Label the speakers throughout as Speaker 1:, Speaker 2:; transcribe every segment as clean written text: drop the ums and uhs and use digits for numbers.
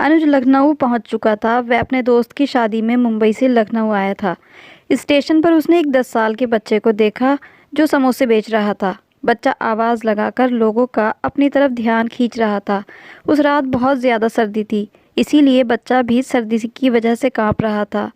Speaker 1: अनुज लखनऊ पहुंच चुका था। वह अपने दोस्त की शादी में मुंबई से लखनऊ आया था। स्टेशन पर उसने एक 10 साल के बच्चे को देखा जो समोसे बेच रहा था। बच्चा आवाज़ लगाकर लोगों का अपनी तरफ ध्यान खींच रहा था। उस रात बहुत ज़्यादा सर्दी थी, इसीलिए बच्चा भी सर्दी की वजह से कांप रहा था।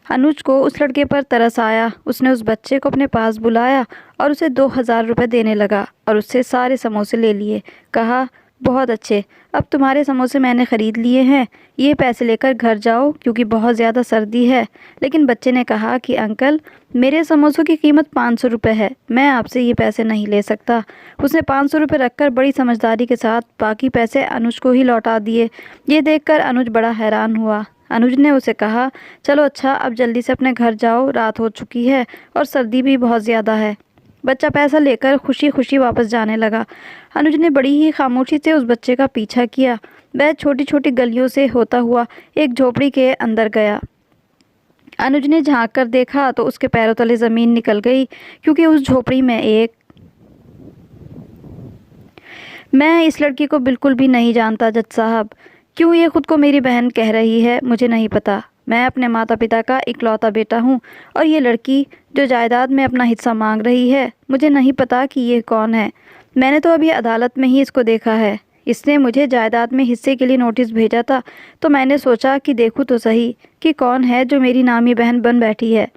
Speaker 1: अनुज को उस लड़के पर तरस आया। उसने उस बच्चे को अपने पास बुलाया और उसे 2,000 रुपये देने लगा और उससे सारे समोसे ले लिए। कहा, बहुत अच्छे, अब तुम्हारे समोसे मैंने ख़रीद लिए हैं, ये पैसे लेकर घर जाओ क्योंकि बहुत ज़्यादा सर्दी है। लेकिन बच्चे ने कहा कि अंकल, मेरे समोसों की कीमत 500 रुपये है, मैं आपसे ये पैसे नहीं ले सकता। उसने 500 रुपये रखकर बड़ी समझदारी के साथ बाकी पैसे अनुज को ही लौटा दिए। ये देखकर अनुज बड़ा हैरान हुआ। अनुज ने उसे कहा, चलो अच्छा, अब जल्दी से अपने घर जाओ, रात हो चुकी है और सर्दी भी बहुत ज़्यादा है। बच्चा पैसा लेकर खुशी खुशी वापस जाने लगा। अनुज ने बड़ी ही खामोशी से उस बच्चे का पीछा किया। वह छोटी छोटी गलियों से होता हुआ एक झोपड़ी के अंदर गया। अनुज ने झांक कर देखा तो उसके पैरों तले ज़मीन निकल गई, क्योंकि उस झोपड़ी में मैं इस लड़की को बिल्कुल भी नहीं जानता जज साहब। क्यों ये खुद को मेरी बहन कह रही है मुझे नहीं पता। मैं अपने माता पिता का इकलौता बेटा हूँ और ये लड़की जो जायदाद में अपना हिस्सा मांग रही है, मुझे नहीं पता कि ये कौन है। मैंने तो अभी अदालत में ही इसको देखा है। इसने मुझे जायदाद में हिस्से के लिए नोटिस भेजा था, तो मैंने सोचा कि देखूँ तो सही कि कौन है जो मेरी नामी बहन बन बैठी है।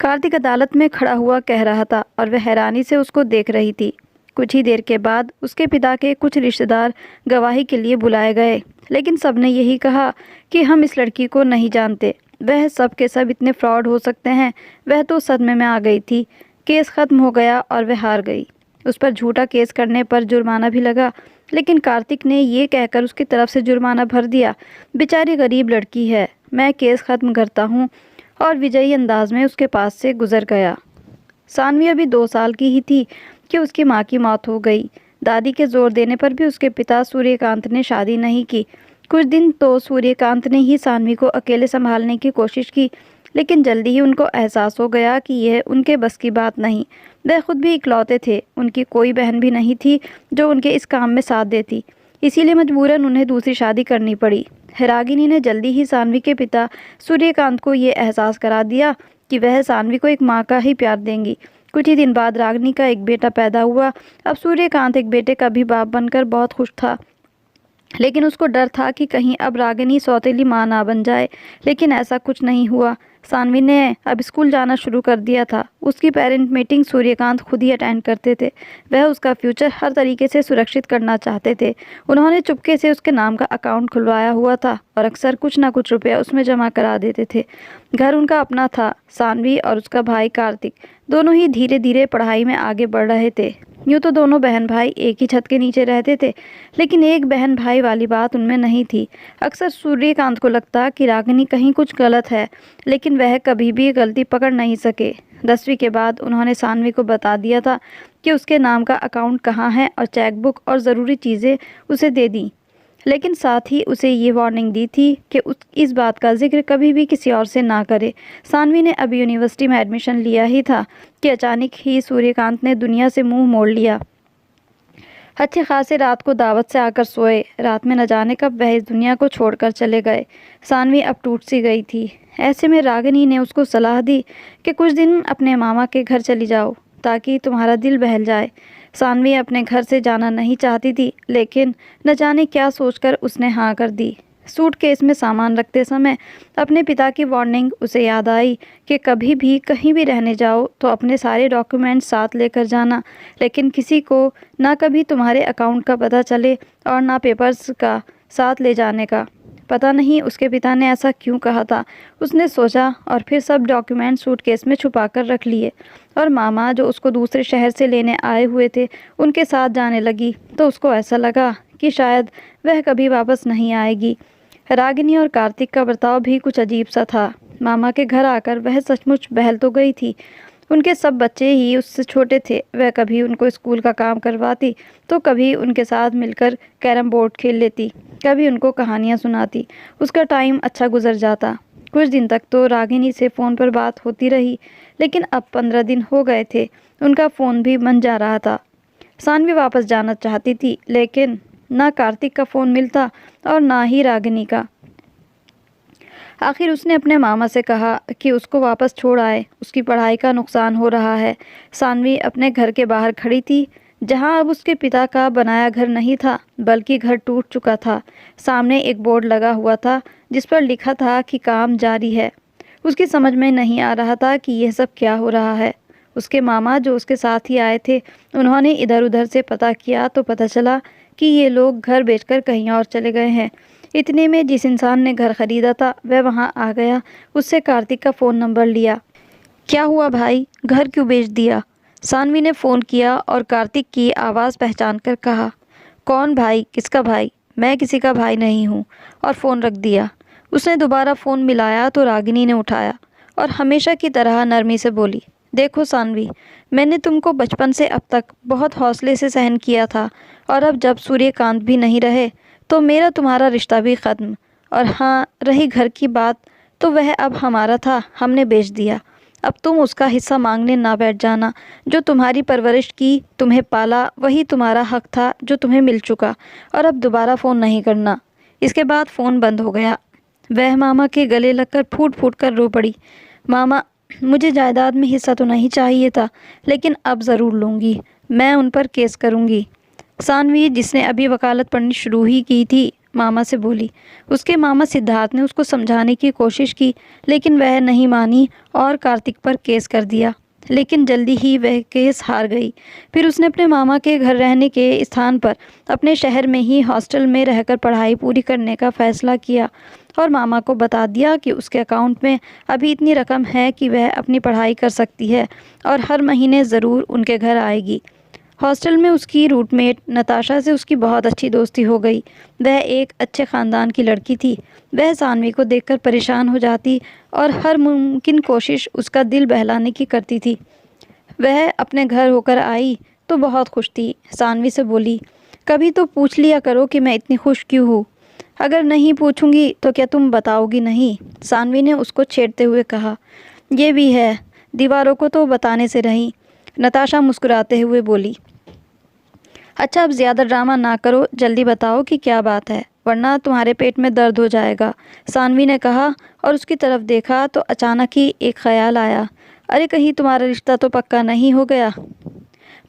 Speaker 1: कार्तिक अदालत में खड़ा हुआ कह रहा था और वह हैरानी से उसको देख रही थी। कुछ ही देर के बाद उसके पिता के कुछ रिश्तेदार गवाही के लिए बुलाए गए, लेकिन सबने यही कहा कि हम इस लड़की को नहीं जानते, वह सब के सब इतने फ्रॉड हो सकते हैं। वह तो सदमे में आ गई थी। केस ख़त्म हो गया और वह हार गई। उस पर झूठा केस करने पर जुर्माना भी लगा, लेकिन कार्तिक ने ये कहकर उसकी तरफ से जुर्माना भर दिया। बेचारी गरीब लड़की है। मैं केस ख़त्म करता हूँ, और विजयी अंदाज में उसके पास से गुजर गया। सानवी अभी 2 साल की ही थी कि उसकी माँ की मौत हो गई। दादी के जोर देने पर भी उसके पिता सूर्यकांत ने शादी नहीं की। कुछ दिन तो सूर्यकांत ने ही सानवी को अकेले संभालने की कोशिश की, लेकिन जल्दी ही उनको एहसास हो गया कि यह उनके बस की बात नहीं। वह खुद भी इकलौते थे, उनकी कोई बहन भी नहीं थी जो उनके इस काम में साथ देती। इसीलिए मजबूरन उन्हें दूसरी शादी करनी पड़ी। रागिनी ने जल्दी ही सानवी के पिता सूर्यकांत को ये एहसास करा दिया कि वह सानवी को एक माँ का ही प्यार देंगी। कुछ ही दिन बाद रागिनी का एक बेटा पैदा हुआ। अब सूर्यकांत एक बेटे का भी बाप बनकर बहुत खुश था, लेकिन उसको डर था कि कहीं अब रागिनी सौतेली माँ ना बन जाए। लेकिन ऐसा कुछ नहीं हुआ। सानवी ने अब स्कूल जाना शुरू कर दिया था। उसकी पेरेंट मीटिंग सूर्यकांत खुद ही अटेंड करते थे। वह उसका फ्यूचर हर तरीके से सुरक्षित करना चाहते थे। उन्होंने चुपके से उसके नाम का अकाउंट खुलवाया हुआ था और अक्सर कुछ ना कुछ रुपया उसमें जमा करा देते थे। घर उनका अपना था। सानवी और उसका भाई कार्तिक दोनों ही धीरे धीरे पढ़ाई में आगे बढ़ रहे थे। यूँ तो दोनों बहन भाई एक ही छत के नीचे रहते थे, लेकिन एक बहन भाई वाली बात उनमें नहीं थी। अक्सर सूर्यकांत को लगता कि रागिनी कहीं कुछ गलत है, लेकिन वह कभी भी गलती पकड़ नहीं सके। 10वीं के बाद उन्होंने सानवी को बता दिया था कि उसके नाम का अकाउंट कहाँ है और चेकबुक और ज़रूरी चीज़ें उसे दे दी, लेकिन साथ ही उसे ये वार्निंग दी थी कि इस बात का जिक्र कभी भी किसी और से ना करे। सानवी ने अभी यूनिवर्सिटी में एडमिशन लिया ही था कि अचानक ही सूर्यकांत ने दुनिया से मुंह मोड़ लिया। अच्छे खासे रात को दावत से आकर सोए। रात में न जाने कब वह इस दुनिया को छोड़कर चले गए। सानवी अब टूट सी गई थी। ऐसे में रागिनी ने उसको सलाह दी कि कुछ दिन अपने मामा के घर चली जाओ ताकि तुम्हारा दिल बहल जाए। सानवी अपने घर से जाना नहीं चाहती थी, लेकिन न जाने क्या सोचकर उसने हाँ कर दी। सूटकेस में सामान रखते समय अपने पिता की वार्निंग उसे याद आई कि कभी भी कहीं भी रहने जाओ तो अपने सारे डॉक्यूमेंट्स साथ लेकर जाना, लेकिन किसी को ना कभी तुम्हारे अकाउंट का पता चले और ना पेपर्स का साथ ले जाने का। पता नहीं उसके पिता ने ऐसा क्यों कहा था। उसने सोचा और फिर सब डॉक्यूमेंट सूटकेस में छुपा कर रख लिए और मामा जो उसको दूसरे शहर से लेने आए हुए थे उनके साथ जाने लगी, तो उसको ऐसा लगा कि शायद वह कभी वापस नहीं आएगी। रागिनी और कार्तिक का बर्ताव भी कुछ अजीब सा था। मामा के घर आकर वह सचमुच बहल तो गई थी। उनके सब बच्चे ही उससे छोटे थे। वह कभी उनको स्कूल का काम करवाती तो कभी उनके साथ मिलकर कैरम बोर्ड खेल लेती, कभी उनको कहानियाँ सुनाती। उसका टाइम अच्छा गुजर जाता। कुछ दिन तक तो रागिनी से फ़ोन पर बात होती रही, लेकिन अब 15 दिन हो गए थे, उनका फ़ोन भी बन जा रहा था। सानवी वापस जाना चाहती थी, लेकिन ना कार्तिक का फ़ोन मिलता और ना ही रागिनी का। आखिर उसने अपने मामा से कहा कि उसको वापस छोड़ आए, उसकी पढ़ाई का नुकसान हो रहा है। सानवी अपने घर के बाहर खड़ी थी, जहां अब उसके पिता का बनाया घर नहीं था बल्कि घर टूट चुका था। सामने एक बोर्ड लगा हुआ था जिस पर लिखा था कि काम जारी है। उसकी समझ में नहीं आ रहा था कि यह सब क्या हो रहा है। उसके मामा जो उसके साथ ही आए थे, उन्होंने इधर उधर से पता किया तो पता चला कि ये लोग घर बेचकर कहीं और चले गए हैं। इतने में जिस इंसान ने घर खरीदा था वह वहाँ आ गया। उससे कार्तिक का फ़ोन नंबर लिया। क्या हुआ भाई, घर क्यों बेच दिया? सानवी ने फ़ोन किया और कार्तिक की आवाज़ पहचान कर कहा, कौन भाई, किसका भाई? मैं किसी का भाई नहीं हूँ, और फ़ोन रख दिया। उसने दोबारा फ़ोन मिलाया तो रागिनी ने उठाया और हमेशा की तरह नरमी से बोली, देखो सानवी, मैंने तुमको बचपन से अब तक बहुत हौसले से सहन किया था, और अब जब सूर्यकांत भी नहीं रहे तो मेरा तुम्हारा रिश्ता भी ख़त्म। और हाँ, रही घर की बात, तो वह अब हमारा था, हमने बेच दिया। अब तुम उसका हिस्सा मांगने ना बैठ जाना। जो तुम्हारी परवरिश की, तुम्हें पाला, वही तुम्हारा हक था जो तुम्हें मिल चुका। और अब दोबारा फ़ोन नहीं करना। इसके बाद फ़ोन बंद हो गया। वह मामा के गले लगकर फूट फूट कर रो पड़ी। मामा, मुझे जायदाद में हिस्सा तो नहीं चाहिए था, लेकिन अब ज़रूर लूँगी। मैं उन पर केस करूँगी। सानवी, जिसने अभी वकालत पढ़नी शुरू ही की थी, मामा से बोली। उसके मामा सिद्धार्थ ने उसको समझाने की कोशिश की, लेकिन वह नहीं मानी और कार्तिक पर केस कर दिया। लेकिन जल्दी ही वह केस हार गई। फिर उसने अपने मामा के घर रहने के स्थान पर अपने शहर में ही हॉस्टल में रहकर पढ़ाई पूरी करने का फ़ैसला किया और मामा को बता दिया कि उसके अकाउंट में अभी इतनी रकम है कि वह अपनी पढ़ाई कर सकती है और हर महीने ज़रूर उनके घर आएगी। हॉस्टल में उसकी रूटमेट नताशा से उसकी बहुत अच्छी दोस्ती हो गई। वह एक अच्छे ख़ानदान की लड़की थी। वह सानवी को देखकर परेशान हो जाती और हर मुमकिन कोशिश उसका दिल बहलाने की करती थी। वह अपने घर होकर आई तो बहुत खुश थी। सानवी से बोली, कभी तो पूछ लिया करो कि मैं इतनी खुश क्यों हूँ। अगर नहीं पूछूंगी तो क्या तुम बताओगी नहीं? सानवी ने उसको छेड़ते हुए कहा। ये भी है, दीवारों को तो बताने से रही। नताशा मुस्कुराते हुए बोली। अच्छा, अब ज़्यादा ड्रामा ना करो, जल्दी बताओ कि क्या बात है, वरना तुम्हारे पेट में दर्द हो जाएगा, सानवी ने कहा और उसकी तरफ देखा तो अचानक ही एक ख़याल आया। अरे, कहीं तुम्हारा रिश्ता तो पक्का नहीं हो गया?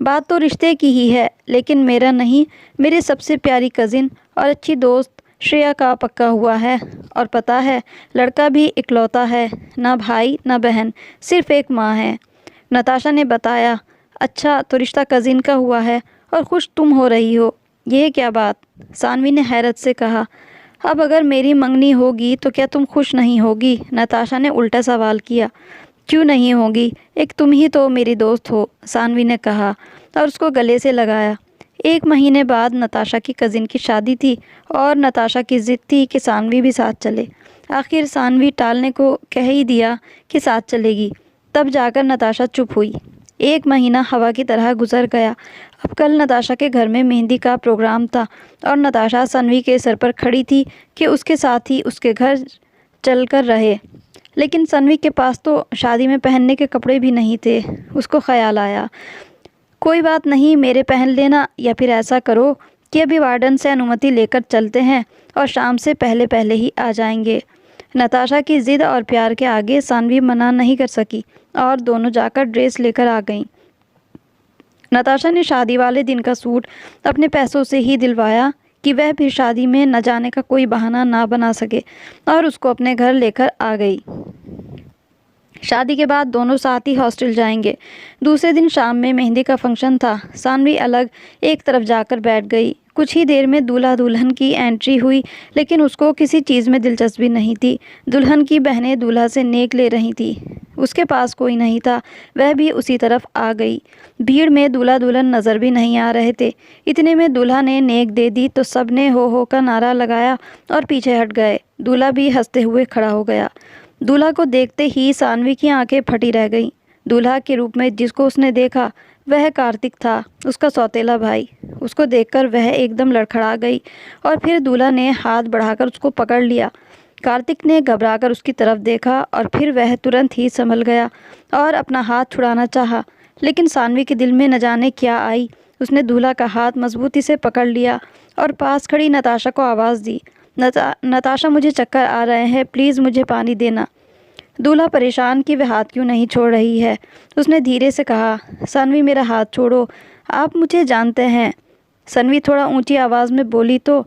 Speaker 1: बात तो रिश्ते की ही है, लेकिन मेरा नहीं, मेरे सबसे प्यारी कज़िन और अच्छी दोस्त श्रेया का पक्का हुआ है। और पता है, लड़का भी इकलौता है, ना भाई ना बहन, सिर्फ एक माँ है, नताशा ने बताया। अच्छा, तो रिश्ता कज़िन का हुआ है और खुश तुम हो रही हो, यह क्या बात? सानवी ने हैरत से कहा। अब अगर मेरी मंगनी होगी तो क्या तुम खुश नहीं होगी? नताशा ने उल्टा सवाल किया। क्यों नहीं होगी, एक तुम ही तो मेरी दोस्त हो, सानवी ने कहा और उसको गले से लगाया। 1 महीने बाद नताशा की कज़िन की शादी थी और नताशा की ज़िद थी कि सानवी भी साथ चले। आखिर सानवी टालने को कह ही दिया कि साथ चलेगी, तब जाकर नताशा चुप हुई। 1 महीना हवा की तरह गुजर गया। अब कल नताशा के घर में मेहंदी का प्रोग्राम था और नताशा सानवी के सर पर खड़ी थी कि उसके साथ ही उसके घर चलकर रहे। लेकिन सानवी के पास तो शादी में पहनने के कपड़े भी नहीं थे। उसको ख्याल आया, कोई बात नहीं, मेरे पहन लेना, या फिर ऐसा करो कि अभी वार्डन से अनुमति लेकर चलते हैं और शाम से पहले पहले ही आ जाएंगे। नताशा की ज़िद और प्यार के आगे सानवी मना नहीं कर सकी और दोनों जाकर ड्रेस लेकर आ गईं। नताशा ने शादी वाले दिन का सूट अपने पैसों से ही दिलवाया कि वह फिर शादी में न जाने का कोई बहाना ना बना सके, और उसको अपने घर लेकर आ गई। शादी के बाद दोनों साथ ही हॉस्टल जाएंगे। दूसरे दिन शाम में मेहंदी का फंक्शन था। सानवी अलग एक तरफ जाकर बैठ गई। कुछ ही देर में दूल्हा दुल्हन की एंट्री हुई, लेकिन उसको किसी चीज़ में दिलचस्पी नहीं थी। दुल्हन की बहनें दूल्हा से नेक ले रही थी, उसके पास कोई नहीं था, वह भी उसी तरफ आ गई। भीड़ में दूल्हा दुल्हन नज़र भी नहीं आ रहे थे। इतने में दूल्हा ने नेक दे दी तो सब ने हो का नारा लगाया और पीछे हट गए। दूल्हा भी हंसते हुए खड़ा हो गया। दूल्हा को देखते ही सानवी की आंखें फटी रह गईं। दूल्हा के रूप में जिसको उसने देखा वह कार्तिक था, उसका सौतेला भाई। उसको देखकर वह एकदम लड़खड़ा गई और फिर दूल्हा ने हाथ बढ़ाकर उसको पकड़ लिया। कार्तिक ने घबराकर उसकी तरफ देखा और फिर वह तुरंत ही संभल गया और अपना हाथ छुड़ाना चाहा, लेकिन सानवी के दिल में न जाने क्या आई। उसने दूल्हा का हाथ मजबूती से पकड़ लिया और पास खड़ी नताशा को आवाज़ दी, नताशा मुझे चक्कर आ रहे हैं, प्लीज़ मुझे पानी देना। दूल्हा परेशान कि वह हाथ क्यों नहीं छोड़ रही है। उसने धीरे से कहा, सानवी मेरा हाथ छोड़ो, आप मुझे जानते हैं। सानवी थोड़ा ऊंची आवाज़ में बोली तो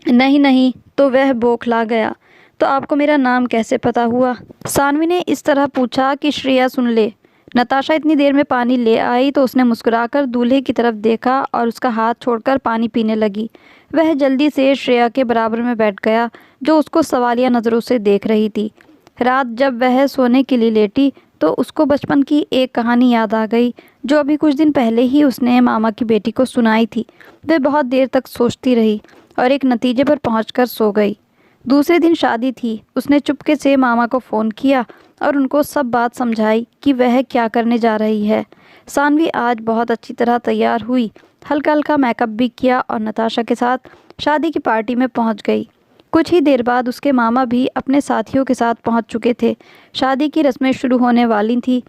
Speaker 1: नहीं नहीं, तो वह बौखला गया। तो आपको मेरा नाम कैसे पता हुआ? सानवी ने इस तरह पूछा कि श्रेया सुन ले। नताशा इतनी देर में पानी ले आई तो उसने मुस्कुराकर दूल्हे की तरफ देखा और उसका हाथ छोड़कर पानी पीने लगी। वह जल्दी से श्रेया के बराबर में बैठ गया, जो उसको सवालिया नज़रों से देख रही थी। रात जब वह सोने के लिए लेटी तो उसको बचपन की एक कहानी याद आ गई, जो अभी कुछ दिन पहले ही उसने मामा की बेटी को सुनाई थी। वह बहुत देर तक सोचती रही और एक नतीजे पर पहुंचकर सो गई। दूसरे दिन शादी थी। उसने चुपके से मामा को फ़ोन किया और उनको सब बात समझाई कि वह क्या करने जा रही है। सानवी आज बहुत अच्छी तरह तैयार हुई, हल्का हल्का मेकअप भी किया और नताशा के साथ शादी की पार्टी में पहुंच गई। कुछ ही देर बाद उसके मामा भी अपने साथियों के साथ पहुंच चुके थे। शादी की रस्में शुरू होने वाली थी।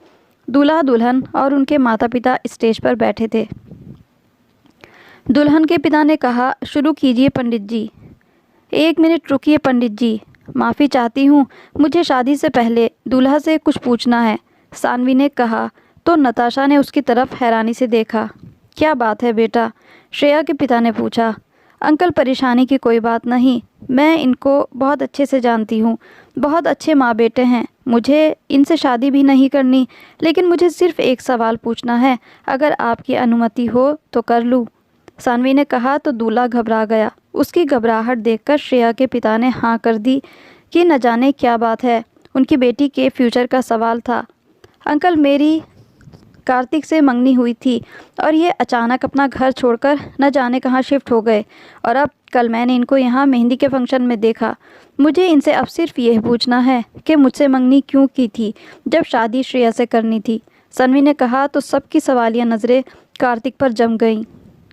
Speaker 1: दूल्हा दुल्हन और उनके माता पिता स्टेज पर बैठे थे। दुल्हन के पिता ने कहा, शुरू कीजिए पंडित जी। एक मिनट रुकिए पंडित जी, माफ़ी चाहती हूँ, मुझे शादी से पहले दूल्हा से कुछ पूछना है, सानवी ने कहा। तो नताशा ने उसकी तरफ हैरानी से देखा। क्या बात है बेटा? श्रेया के पिता ने पूछा। अंकल परेशानी की कोई बात नहीं, मैं इनको बहुत अच्छे से जानती हूँ, बहुत अच्छे माँ बेटे हैं। मुझे इनसे शादी भी नहीं करनी, लेकिन मुझे सिर्फ एक सवाल पूछना है, अगर आपकी अनुमति हो तो कर लूँ, सानवी ने कहा। तो दूल्हा घबरा गया। उसकी घबराहट देखकर श्रेया के पिता ने हाँ कर दी कि न जाने क्या बात है। उनकी बेटी के फ्यूचर का सवाल था। अंकल मेरी कार्तिक से मंगनी हुई थी और ये अचानक अपना घर छोड़कर न जाने कहाँ शिफ्ट हो गए, और अब कल मैंने इनको यहाँ मेहंदी के फंक्शन में देखा। मुझे इनसे अब सिर्फ यह पूछना है कि मुझसे मंगनी क्यों की थी जब शादी श्रेया से करनी थी, सानवी ने कहा। तो सबकी सवालिया नज़रें कार्तिक पर जम गईं।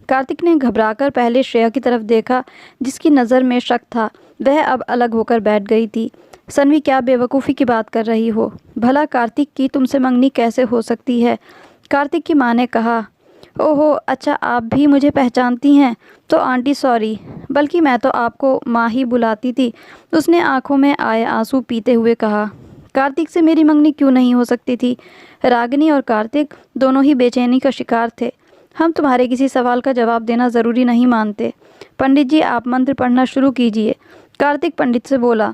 Speaker 1: कार्तिक ने घबराकर पहले श्रेया की तरफ देखा, जिसकी नज़र में शक था। वह अब अलग होकर बैठ गई थी। सानवी क्या बेवकूफ़ी की बात कर रही हो? भला कार्तिक की तुमसे मंगनी कैसे हो सकती है? कार्तिक की माँ ने कहा। ओहो अच्छा, आप भी मुझे पहचानती हैं? तो आंटी सॉरी, बल्कि मैं तो आपको माँ ही बुलाती थी, उसने आंखों में आए आंसू पीते हुए कहा। कार्तिक से मेरी मंगनी क्यों नहीं हो सकती थी? रागिनी और कार्तिक दोनों ही बेचैनी का शिकार थे। हम तुम्हारे किसी सवाल का जवाब देना ज़रूरी नहीं मानते। पंडित जी आप मंत्र पढ़ना शुरू कीजिए, कार्तिक पंडित से बोला।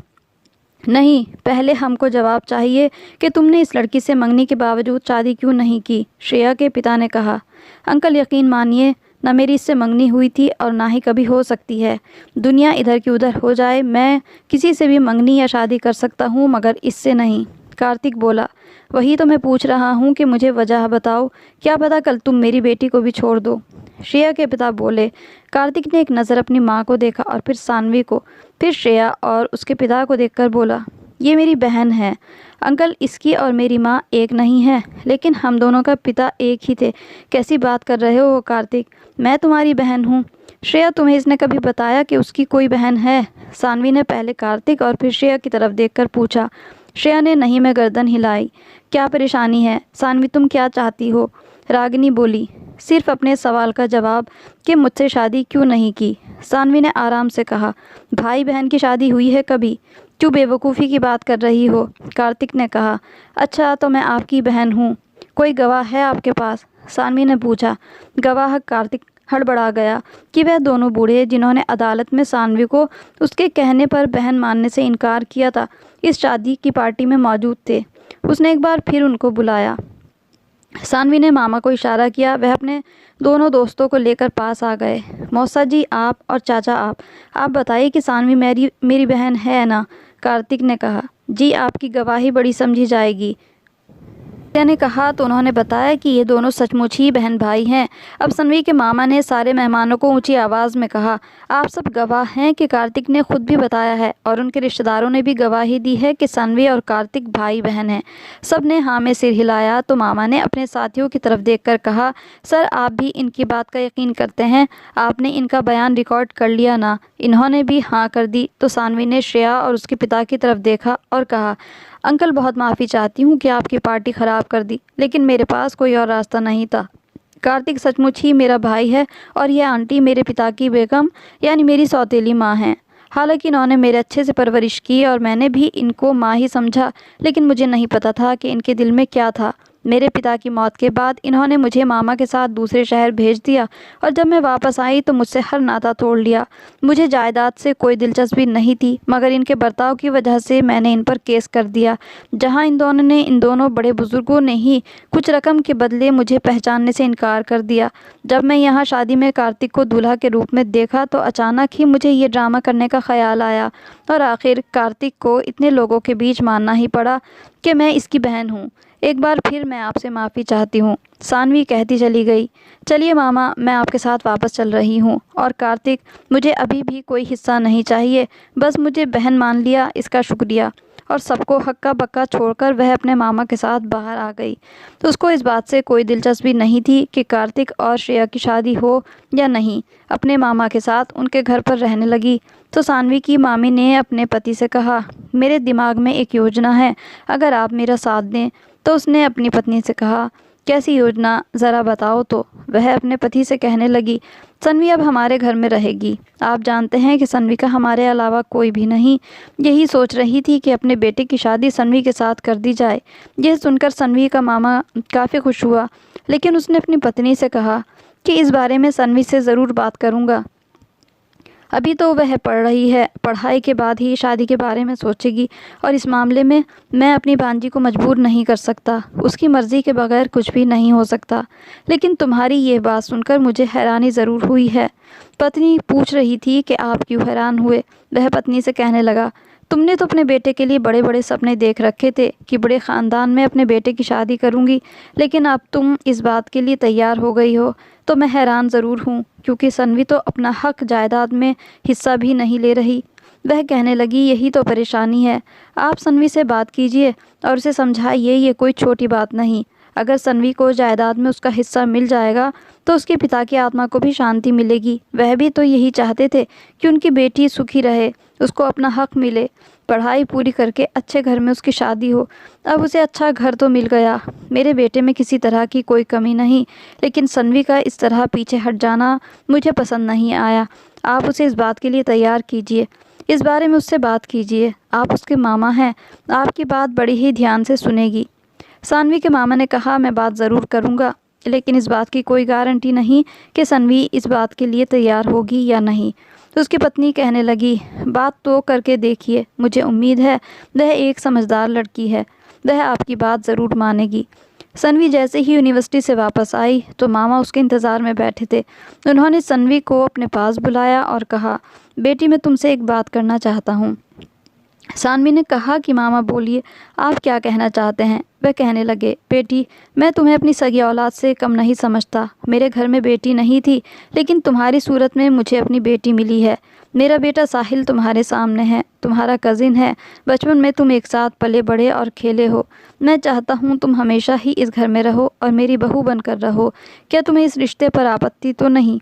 Speaker 1: नहीं, पहले हमको जवाब चाहिए कि तुमने इस लड़की से मंगनी के बावजूद शादी क्यों नहीं की, श्रेया के पिता ने कहा। अंकल यकीन मानिए, ना मेरी इससे मंगनी हुई थी और ना ही कभी हो सकती है। दुनिया इधर की उधर हो जाए, मैं किसी से भी मंगनी या शादी कर सकता हूँ, मगर इससे नहीं, कार्तिक बोला। वही तो मैं पूछ रहा हूँ कि मुझे वजह बताओ, क्या पता कल तुम मेरी बेटी को भी छोड़ दो, श्रेया के पिता बोले। कार्तिक ने एक नज़र अपनी माँ को देखा और फिर सानवी को, फिर श्रेया और उसके पिता को देखकर बोला, ये मेरी बहन है अंकल, इसकी और मेरी माँ एक नहीं है, लेकिन हम दोनों का पिता एक ही थे। कैसी बात कर रहे हो कार्तिक, मैं तुम्हारी बहन हूँ। श्रेया तुम्हें इसने कभी बताया कि उसकी कोई बहन है? सानवी ने पहले कार्तिक और फिर श्रेया की तरफ देखकर पूछा। श्रेया ने नहीं में गर्दन हिलाई। क्या परेशानी है सानवी, तुम क्या चाहती हो? रागिनी बोली। सिर्फ अपने सवाल का जवाब कि मुझसे शादी क्यों नहीं की, सानवी ने आराम से कहा। भाई बहन की शादी हुई है कभी? क्यों बेवकूफ़ी की बात कर रही हो, कार्तिक ने कहा। अच्छा तो मैं आपकी बहन हूँ, कोई गवाह है आपके पास, सानवी ने पूछा। गवाह? कार्तिक हड़बड़ा गया कि वह दोनों बूढ़े जिन्होंने अदालत में सानवी को उसके कहने पर बहन मानने से इनकार किया था, इस शादी की पार्टी में मौजूद थे। उसने एक बार फिर उनको बुलाया। सानवी ने मामा को इशारा किया। वह अपने दोनों दोस्तों को लेकर पास आ गए। मौसा जी आप और चाचा आप बताइए कि सानवी मेरी बहन है ना, कार्तिक ने कहा। जी आपकी गवाही बड़ी समझी जाएगी, ने कहा। तो उन्होंने बताया कि ये दोनों सचमुच ही बहन भाई हैं। अब सानवी के मामा ने सारे मेहमानों को ऊंची आवाज़ में कहा, आप सब गवाह हैं कि कार्तिक ने खुद भी बताया है और उनके रिश्तेदारों ने भी गवाही दी है कि सानवी और कार्तिक भाई बहन हैं। सब ने हाँ में सिर हिलाया। तो मामा ने अपने साथियों की तरफ देखकर कहा, सर आप भी इनकी बात का यकीन करते हैं? आपने इनका बयान रिकॉर्ड कर लिया ना? इन्होंने भी हाँ कर दी। तो सानवी ने श्रेया और उसके पिता की तरफ देखा और कहा, अंकल बहुत माफ़ी चाहती हूँ कि आपकी पार्टी ख़राब कर दी, लेकिन मेरे पास कोई और रास्ता नहीं था। कार्तिक सचमुच ही मेरा भाई है और यह आंटी मेरे पिता की बेगम यानी मेरी सौतेली माँ हैं। हालांकि इन्होंने मेरे अच्छे से परवरिश की और मैंने भी इनको माँ ही समझा, लेकिन मुझे नहीं पता था कि इनके दिल में क्या था। मेरे पिता की मौत के बाद इन्होंने मुझे मामा के साथ दूसरे शहर भेज दिया और जब मैं वापस आई तो मुझसे हर नाता तोड़ लिया। मुझे जायदाद से कोई दिलचस्पी नहीं थी, मगर इनके बर्ताव की वजह से मैंने इन पर केस कर दिया, जहां इन दोनों बड़े बुजुर्गों ने ही कुछ रकम के बदले मुझे पहचानने से इनकार कर दिया। जब मैं यहाँ शादी में कार्तिक को दूल्हा के रूप में देखा तो अचानक ही मुझे ये ड्रामा करने का ख्याल आया और आखिर कार्तिक को इतने लोगों के बीच मानना ही पड़ा कि मैं इसकी बहन हूँ। एक बार फिर मैं आपसे माफ़ी चाहती हूँ। सानवी कहती चली गई, चलिए मामा, मैं आपके साथ वापस चल रही हूँ। और कार्तिक, मुझे अभी भी कोई हिस्सा नहीं चाहिए, बस मुझे बहन मान लिया, इसका शुक्रिया। और सबको हक्का बक्का छोड़कर वह अपने मामा के साथ बाहर आ गई। तो उसको इस बात से कोई दिलचस्पी नहीं थी कि कार्तिक और श्रेया की शादी हो या नहीं। अपने मामा के साथ उनके घर पर रहने लगी। तो सानवी की मामी ने अपने पति से कहा, मेरे दिमाग में एक योजना है, अगर आप मेरा साथ दें। तो उसने अपनी पत्नी से कहा, कैसी योजना, ज़रा बताओ तो। वह अपने पति से कहने लगी, सन्वी अब हमारे घर में रहेगी। आप जानते हैं कि सन्वी का हमारे अलावा कोई भी नहीं। यही सोच रही थी कि अपने बेटे की शादी सन्वी के साथ कर दी जाए। यह सुनकर सन्वी का मामा काफ़ी खुश हुआ, लेकिन उसने अपनी पत्नी से कहा कि इस बारे में सन्वी से ज़रूर बात करूँगा। अभी तो वह पढ़ रही है, पढ़ाई के बाद ही शादी के बारे में सोचेगी और इस मामले में मैं अपनी भांजी को मजबूर नहीं कर सकता। उसकी मर्ज़ी के बगैर कुछ भी नहीं हो सकता। लेकिन तुम्हारी ये बात सुनकर मुझे हैरानी ज़रूर हुई है। पत्नी पूछ रही थी कि आप क्यों हैरान हुए। वह पत्नी से कहने लगा, तुमने तो अपने बेटे के लिए बड़े बड़े सपने देख रखे थे कि बड़े ख़ानदान में अपने बेटे की शादी करूंगी, लेकिन अब तुम इस बात के लिए तैयार हो गई हो तो मैं हैरान ज़रूर हूँ, क्योंकि सन्वी तो अपना हक जायदाद में हिस्सा भी नहीं ले रही। वह कहने लगी, यही तो परेशानी है। आप सन्वी से बात कीजिए और उसे समझाइए, ये कोई छोटी बात नहीं। अगर सन्वी को जायदाद में उसका हिस्सा मिल जाएगा तो उसके पिता की आत्मा को भी शांति मिलेगी। वह भी तो यही चाहते थे कि उनकी बेटी सुखी रहे, उसको अपना हक मिले, पढ़ाई पूरी करके अच्छे घर में उसकी शादी हो। अब उसे अच्छा घर तो मिल गया। मेरे बेटे में किसी तरह की कोई कमी नहीं, लेकिन सन्वी का इस तरह पीछे हट जाना मुझे पसंद नहीं आया। आप उसे इस बात के लिए तैयार कीजिए, इस बारे में उससे बात कीजिए। आप उसके मामा हैं, आपकी बात बड़ी ही ध्यान से सुनेगी। सानवी के मामा ने कहा, मैं बात ज़रूर करूँगा, लेकिन इस बात की कोई गारंटी नहीं कि सन्वी इस बात के लिए तैयार होगी या नहीं। तो उसकी पत्नी कहने लगी, बात तो करके देखिए, मुझे उम्मीद है वह एक समझदार लड़की है, वह आपकी बात ज़रूर मानेगी। सन्वी जैसे ही यूनिवर्सिटी से वापस आई तो मामा उसके इंतज़ार में बैठे थे। उन्होंने सन्वी को अपने पास बुलाया और कहा, बेटी, मैं तुमसे एक बात करना चाहता हूँ। सानवी ने कहा कि मामा बोलिए, आप क्या कहना चाहते हैं। वह कहने लगे, बेटी, मैं तुम्हें अपनी सगी औलाद से कम नहीं समझता। मेरे घर में बेटी नहीं थी, लेकिन तुम्हारी सूरत में मुझे अपनी बेटी मिली है। मेरा बेटा साहिल तुम्हारे सामने है, तुम्हारा कज़िन है। बचपन में तुम एक साथ पले बड़े और खेले हो। मैं चाहता हूँ तुम हमेशा ही इस घर में रहो और मेरी बहू बनकर रहो। क्या तुम्हें इस रिश्ते पर आपत्ति तो नहीं।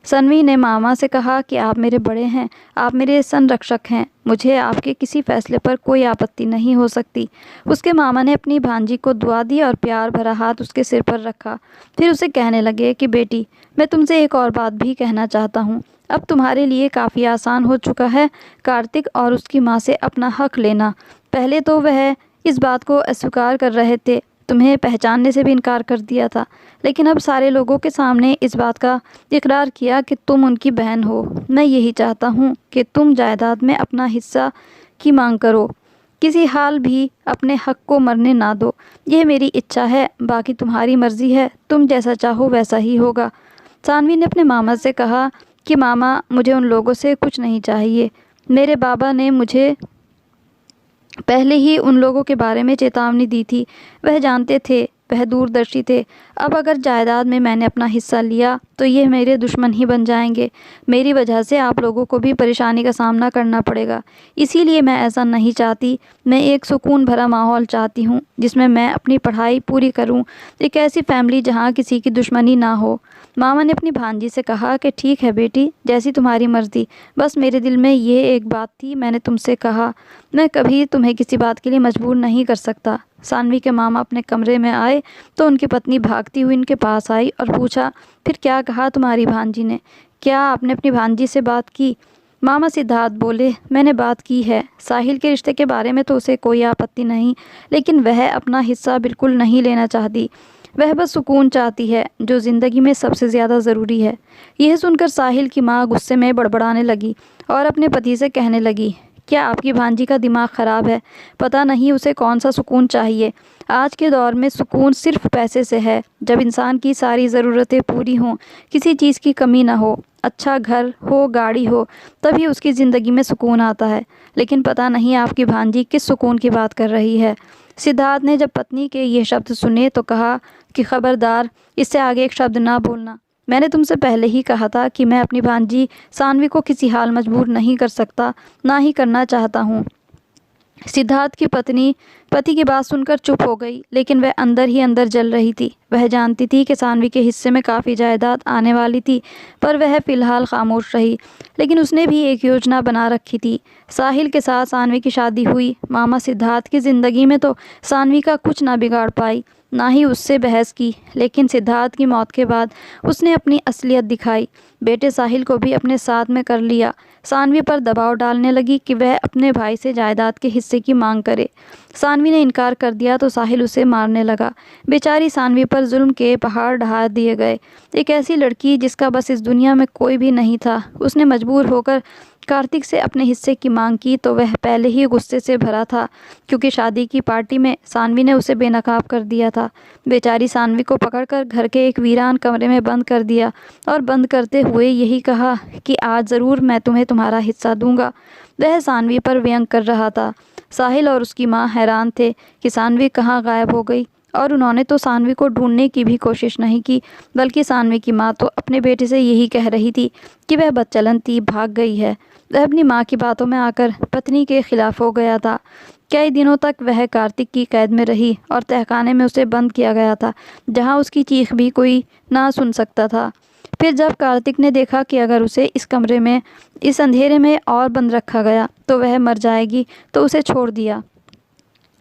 Speaker 1: सन्वी ने मामा से कहा कि आप मेरे बड़े हैं, आप मेरे संरक्षक हैं, मुझे आपके किसी फैसले पर कोई आपत्ति नहीं हो सकती। उसके मामा ने अपनी भांजी को दुआ दी और प्यार भरा हाथ उसके सिर पर रखा। फिर उसे कहने लगे कि बेटी, मैं तुमसे एक और बात भी कहना चाहता हूँ। अब तुम्हारे लिए काफ़ी आसान हो चुका है कार्तिक और उसकी माँ से अपना हक लेना। पहले तो वह इस बात को अस्वीकार कर रहे थे, तुम्हें पहचानने से भी इनकार कर दिया था, लेकिन अब सारे लोगों के सामने इस बात का इकरार किया कि तुम उनकी बहन हो। मैं यही चाहता हूँ कि तुम जायदाद में अपना हिस्सा की मांग करो, किसी हाल भी अपने हक को मरने ना दो। यह मेरी इच्छा है, बाकी तुम्हारी मर्ज़ी है, तुम जैसा चाहो वैसा ही होगा। सानवी ने अपने मामा से कहा कि मामा, मुझे उन लोगों से कुछ नहीं चाहिए। मेरे बाबा ने मुझे पहले ही उन लोगों के बारे में चेतावनी दी थी। वह जानते थे, वह दूरदर्शी थे। अब अगर जायदाद में मैंने अपना हिस्सा लिया तो ये मेरे दुश्मन ही बन जाएंगे। मेरी वजह से आप लोगों को भी परेशानी का सामना करना पड़ेगा। इसीलिए मैं ऐसा नहीं चाहती। मैं एक सुकून भरा माहौल चाहती हूँ जिसमें मैं अपनी पढ़ाई पूरी करूँ, एक ऐसी फैमिली जहाँ किसी की दुश्मनी ना हो। मामा ने अपनी भांजी से कहा कि ठीक है बेटी, जैसी तुम्हारी मर्ज़ी, बस मेरे दिल में ये एक बात थी, मैंने तुमसे कहा मैं कभी तुम्हें किसी बात के लिए मजबूर नहीं कर सकता। सानवी के मामा अपने कमरे में आए तो उनकी पत्नी भागती हुई इनके पास आई और पूछा, फिर क्या कहा तुम्हारी भांजी ने? क्या आपने अपनी भांजी से बात की? मामा सिद्धार्थ बोले, मैंने बात की है। साहिल के रिश्ते के बारे में तो उसे कोई आपत्ति नहीं, लेकिन वह अपना हिस्सा बिल्कुल नहीं लेना चाहती। वह बस सुकून चाहती है, जो ज़िंदगी में सबसे ज़्यादा ज़रूरी है। यह सुनकर साहिल की माँ गुस्से में बड़बड़ाने लगी और अपने पति से कहने लगी, क्या आपकी भांजी का दिमाग ख़राब है? पता नहीं उसे कौन सा सुकून चाहिए। आज के दौर में सुकून सिर्फ पैसे से है। जब इंसान की सारी ज़रूरतें पूरी हों, किसी चीज़ की कमी ना हो, अच्छा घर हो, गाड़ी हो, तभी उसकी ज़िंदगी में सुकून आता है। लेकिन पता नहीं आपकी भांजी किस सुकून की बात कर रही है। सिद्धार्थ ने जब पत्नी के ये शब्द सुने तो कहा कि खबरदार, इससे आगे एक शब्द ना बोलना। मैंने तुमसे पहले ही कहा था कि मैं अपनी भांजी सानवी को किसी हाल मजबूर नहीं कर सकता, ना ही करना चाहता हूँ। सिद्धार्थ की पत्नी पति की बात सुनकर चुप हो गई, लेकिन वह अंदर ही अंदर जल रही थी। वह जानती थी कि सानवी के हिस्से में काफ़ी जायदाद आने वाली थी, पर वह फ़िलहाल खामोश रही। लेकिन उसने भी एक योजना बना रखी थी। साहिल के साथ सानवी की शादी हुई। मामा सिद्धार्थ की ज़िंदगी में तो सानवी का कुछ ना बिगाड़ पाई, ना ही उससे बहस की। लेकिन सिद्धार्थ की मौत के बाद उसने अपनी असलियत दिखाई। बेटे साहिल को भी अपने साथ में कर लिया। सानवी पर दबाव डालने लगी कि वह अपने भाई से जायदाद के हिस्से की मांग करे। सानवी ने इनकार कर दिया तो साहिल उसे मारने लगा। बेचारी सानवी पर जुल्म के पहाड़ ढा दिए गए। एक ऐसी लड़की जिसका बस इस दुनिया में कोई भी नहीं था, उसने मजबूर होकर कार्तिक से अपने हिस्से की मांग की तो वह पहले ही गुस्से से भरा था, क्योंकि शादी की पार्टी में सानवी ने उसे बेनकाब कर दिया था। बेचारी सानवी को पकड़कर घर के एक वीरान कमरे में बंद कर दिया और बंद करते हुए यही कहा कि आज ज़रूर मैं तुम्हें तुम्हारा हिस्सा दूंगा। वह सानवी पर व्यंग कर रहा था। साहिल और उसकी माँ हैरान थे कि सानवी कहाँ गायब हो गई, और उन्होंने तो सानवी को ढूंढने की भी कोशिश नहीं की, बल्कि सानवी की माँ तो अपने बेटे से यही कह रही थी कि वह बदचलन थी, भाग गई है। वह अपनी माँ की बातों में आकर पत्नी के खिलाफ हो गया था। कई दिनों तक वह कार्तिक की कैद में रही और तहखाने में उसे बंद किया गया था, जहाँ उसकी चीख भी कोई ना सुन सकता था। फिर जब कार्तिक ने देखा कि अगर उसे इस कमरे में, इस अंधेरे में और बंद रखा गया तो वह मर जाएगी, तो उसे छोड़ दिया।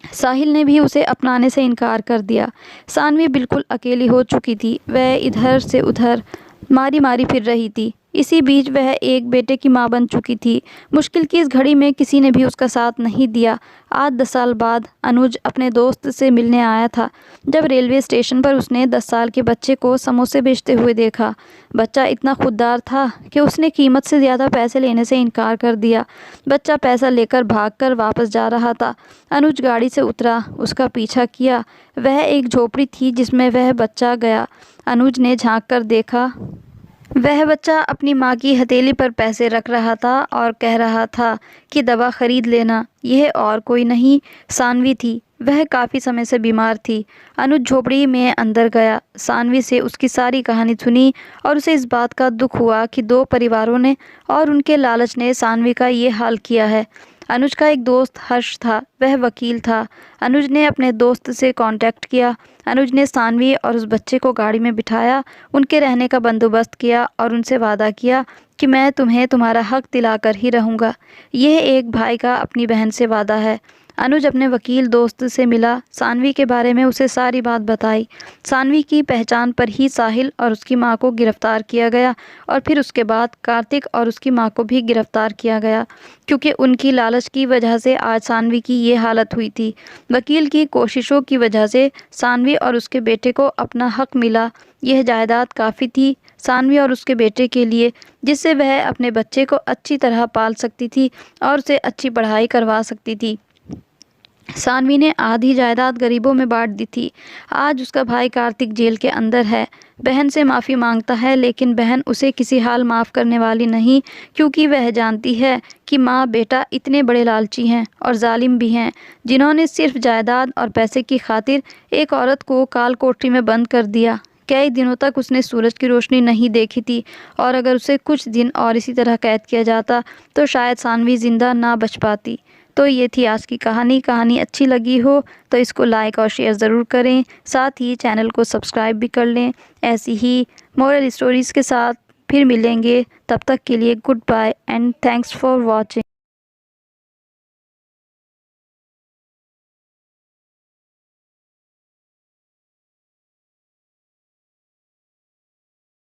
Speaker 1: साहिल ने भी उसे अपनाने से इनकार कर दिया। सानवी बिल्कुल अकेली हो चुकी थी। वह इधर से उधर मारी मारी फिर रही थी। इसी बीच वह एक बेटे की मां बन चुकी थी। मुश्किल की इस घड़ी में किसी ने भी उसका साथ नहीं दिया। आज 10 साल बाद अनुज अपने दोस्त से मिलने आया था। जब रेलवे स्टेशन पर उसने 10 साल के बच्चे को समोसे बेचते हुए देखा। बच्चा इतना खुददार था कि उसने कीमत से ज़्यादा पैसे लेने से इनकार कर दिया। बच्चा पैसा लेकर भागकर वापस जा रहा था। अनुज गाड़ी से उतरा, उसका पीछा किया। वह एक झोपड़ी थी जिसमें वह बच्चा गया। अनुज ने झांक कर देखा। वह बच्चा अपनी माँ की हथेली पर पैसे रख रहा था और कह रहा था कि दवा खरीद लेना। यह और कोई नहीं, सानवी थी। वह काफ़ी समय से बीमार थी। अनुज झोपड़ी में अंदर गया, सानवी से उसकी सारी कहानी सुनी और उसे इस बात का दुख हुआ कि 2 परिवारों ने और उनके लालच ने सानवी का ये हाल किया है। अनुज का एक दोस्त हर्ष था, वह वकील था। अनुज ने अपने दोस्त से कांटेक्ट किया। अनुज ने सानवी और उस बच्चे को गाड़ी में बिठाया, उनके रहने का बंदोबस्त किया और उनसे वादा किया कि मैं तुम्हें तुम्हारा हक दिलाकर ही रहूँगा। यह एक भाई का अपनी बहन से वादा है। अनुज अपने वकील दोस्त से मिला, सानवी के बारे में उसे सारी बात बताई। सानवी की पहचान पर ही साहिल और उसकी मां को गिरफ्तार किया गया और फिर उसके बाद कार्तिक और उसकी मां को भी गिरफ्तार किया गया, क्योंकि उनकी लालच की वजह से आज सानवी की ये हालत हुई थी। वकील की कोशिशों की वजह से सानवी और उसके बेटे को अपना हक मिला। यह जायदाद काफ़ी थी सानवी और उसके बेटे के लिए, जिससे वह अपने बच्चे को अच्छी तरह पाल सकती थी और उसे अच्छी पढ़ाई करवा सकती थी। सानवी ने आधी जायदाद गरीबों में बांट दी थी। आज उसका भाई कार्तिक जेल के अंदर है। बहन से माफ़ी मांगता है, लेकिन बहन उसे किसी हाल माफ़ करने वाली नहीं, क्योंकि वह जानती है कि माँ बेटा इतने बड़े लालची हैं और जालिम भी हैं, जिन्होंने सिर्फ जायदाद और पैसे की खातिर एक औरत को काल कोठरी में बंद कर दिया। कई दिनों तक उसने सूरज की रोशनी नहीं देखी थी, और अगर उसे कुछ दिन और इसी तरह कैद किया जाता तो शायद सानवी जिंदा ना बच पाती। तो ये थी आज की कहानी अच्छी लगी हो तो इसको लाइक और शेयर ज़रूर करें, साथ ही चैनल को सब्सक्राइब भी कर लें। ऐसी ही मोरल स्टोरीज़ के साथ फिर मिलेंगे, तब तक के लिए goodbye and thanks for watching.